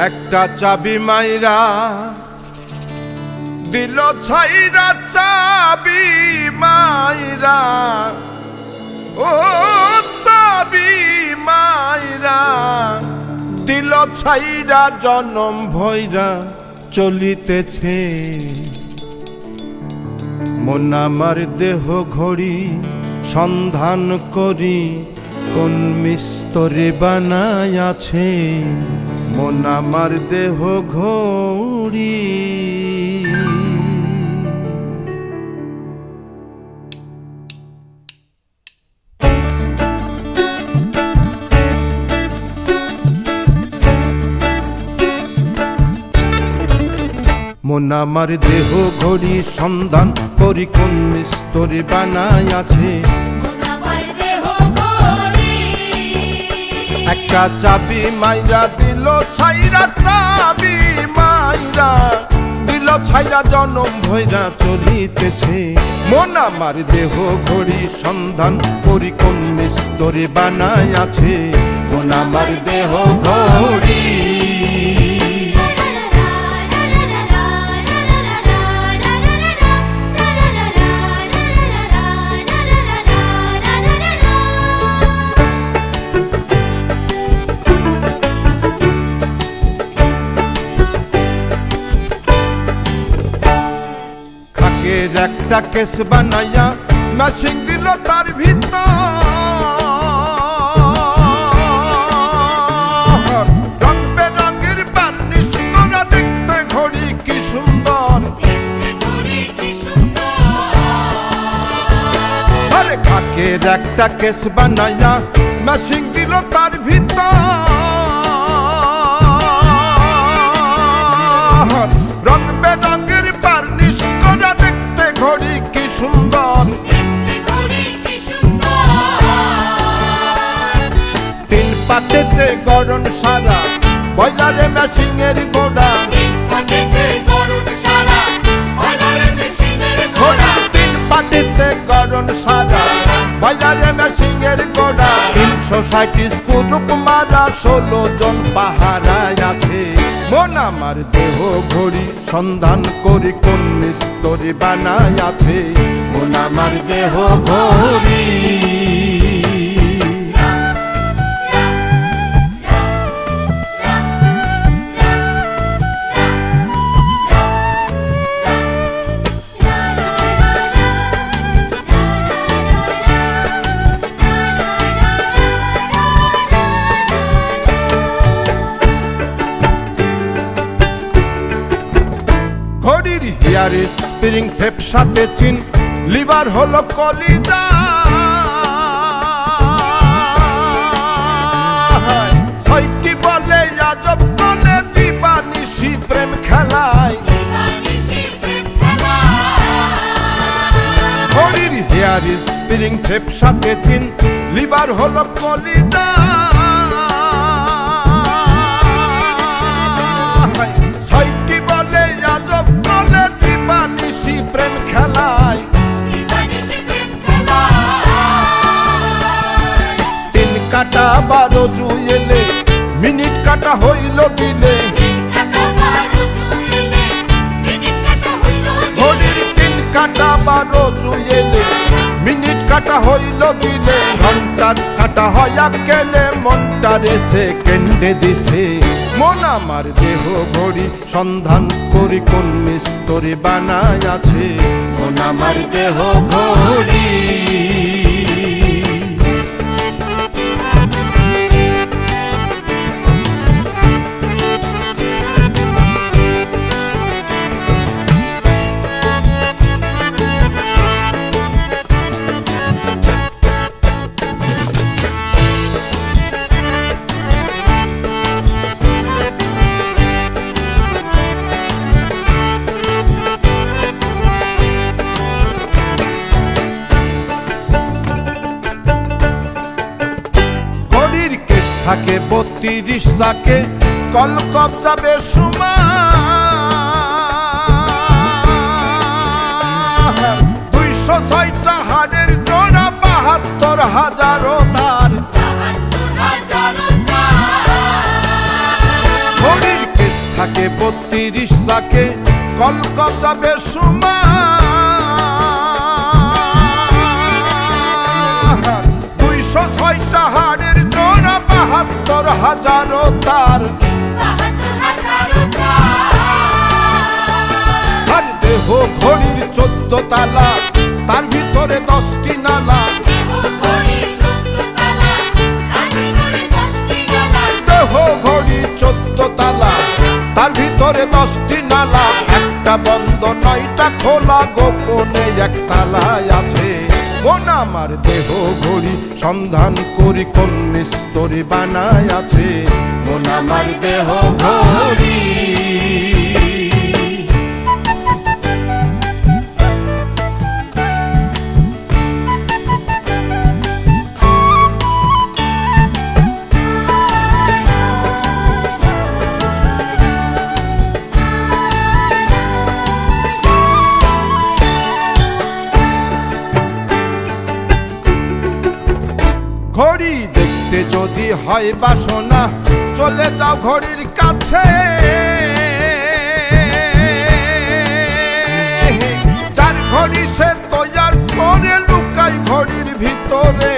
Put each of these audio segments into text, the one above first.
একটা চাবি মাইরা দিল ছাইরা, চাবি মাইরা, ও চাবি মাইরা দিল ছাইরা, জনম ভৈরা চলিতেছে। মন আমার দেহ ঘড়ি সন্ধান করি, কোন মিস্তরে বানাই আছে। মন আমার দেহ ঘড়ি। মন আমার দেহ ঘড়ি সন্ধান করি, কোন মিস্তরে বানাই আছে। একটা চাবি মাইরা দিল ছাইরা, চাবি মাইরা দিল ছাইরা, জনম ভৈরা চলিতেছে। মন আমার দেহ ঘড়ি সন্ধান করি, কোন মিস্তরে বানাই আছে। মন আমার দেহ ঘড়ি। একটা কেস বানাইয়া ম্যাচিং দিল তার ভিতর, রং বেরঙের বার্নিশ করা, দেখতে ঘড়ি কি সুন্দর। আরে কাকের একটা কেস বানাইয়া ম্যাচিং দিল তার ভিতর, রং বেরঙের বার্নিশ করা, ঘড়ি কি সুন্দর। তিন পাতেতে গড়ন সারা, বয়লারে মেশিং এর গোড়া। ঘড়ির তিন পাতেতে গড়ন সারা, বয়লারে মেশিং এর গোড়া। 360 স্ক্রুপ মারা, 16 জন পাহারায় আছে। মন আমার দেহ ঘড়ি সন্ধান করি, কোন মিস্তরে বানাই আছে। মন আমার দেহ ঘড়ি। ঘড়ির হিয়ার স্প্রিং টেপ সাথে চিন, লিভার হলো কলিজা। ছয়টি বলে আজব বলে, দিবানিশি প্রেম খেলায়। ঘড়ির হিয়ার স্প্রিং টেপ সাথে চিন, লিভার হলো কলিজা। ছয়টি বলে আজব বলে, দিবানিশি প্রেম খেলায়। 3 কাটা 12 জুয়েলে, মিনিট কাটা হইল দিলে। ঘড়ির 3 কাটা 12 জুয়েলে, মিনিট কাটা হইল দিলে। ঘন্টার কাটা হইয়া গেলে, মনটারে সেকেন্ডে দিছে। মন আমার দেহ ঘড়ি সন্ধান করি, কোন মিস্তরে বানাই আছে। মন আমার দেহ ঘড়ি। থাকে 32 চাকে, কল কবজা বেসুমার। 206টা হাড়ের জোড়া, 72,000 তার। ঘড়ির 32 চাকে কলকাতা বেসুমা 206টা হাড়ের জোড়া 72,000 তার আর দেহ ঘড়ির 14 তালা তার ভিতরে 10টি নালা দেহ ঘড়ি 14 তালা তার ভিতরে 10টি নালা একটা বন্ধ 9টা খোলা গোপনে এক তালায় আছে মন আমার দেহ ঘড়ি সন্ধান করি কোন মিস্ত্রি বানায় আছে মন আমার দেহ ঘড়ি ঘড়ি দেখতে যদি হয় বাসনা চলে যাও ঘড়ির কাছে যার ঘড়ি সে তৈয়ার করে লুকাই ঘড়ির ভিতরে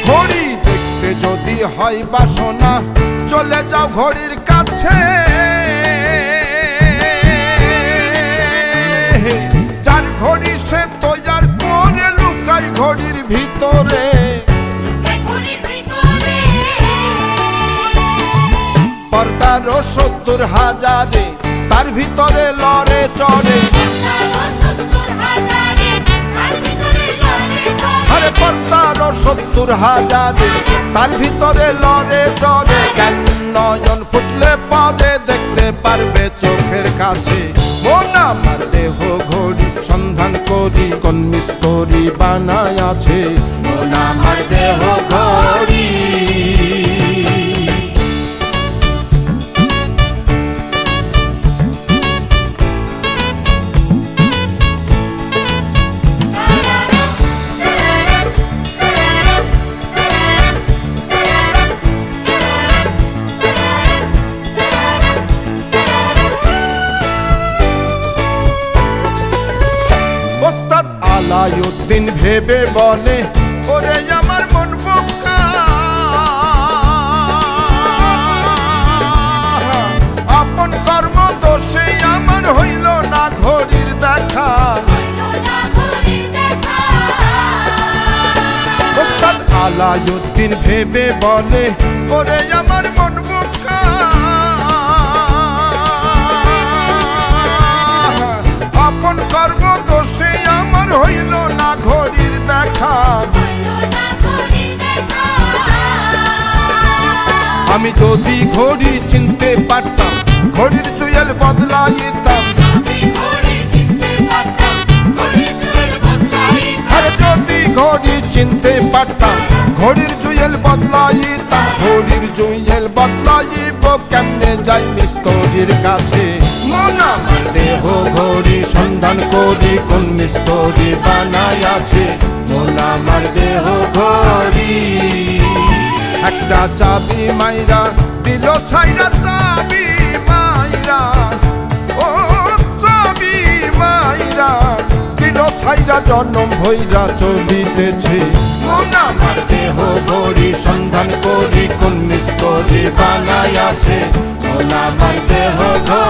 ঘড়ি দেখতে যদি হয় বাসনা চলে যাও ঘড়ির কাছে যার ঘড়ি সে তৈয়ার করে লুকাই ঘড়ির ভিতরে 70,000 তার ভিতরে লড়ে চড়ে আরে 70,000 তার ভিতরে লড়ে চড়ে কেন নয়ন ফুটলে পদে দেখতে পারবে চোখের কাছে মন আমার দেহ ঘড়ি সন্ধান করি কোন মিস্ত্রি বানায় আছে মন আমার দেহ ঘড়ি আলাউদ্দিন ভেবে বলে ওরে আমার মন বোকা আপন কর্ম দোষে আমার হইল না ঘড়ির দেখা ওস্তাদ আলাউদ্দিন ভেবে বলে ওরে আমার মন বোকা আপন কর্ম দোষে আমার হইল না ঘড়ির দেখা আমি যদি ঘড়ি চিনতে পারতাম ঘড়ির জুয়েল বদলাইতাম আরে যদি ঘড়ি চিনতে পারতাম ঘড়ির জুয়েল বদলাইতাম ঘড়ির জুয়েল বদলাইব কেমনে যাই মিস্ত্রির কাছে মন আমার দেহ ঘড়ি সন্ধান করি কোন মিস্ত্রি বানায় আছে মন আমার দেহ ঘড়ি একটা চাবি মাইরা দিল ছাইরা চাবি মাইরা ও চাবি মাইরা দিল ছাইরা জন্ম ভৈরা চলিতেছে মন আমার দেহ ঘড়ি সন্ধান করি কোন মিস্ত্রি বানায় আছে মন আমার দেহ ঘড়ি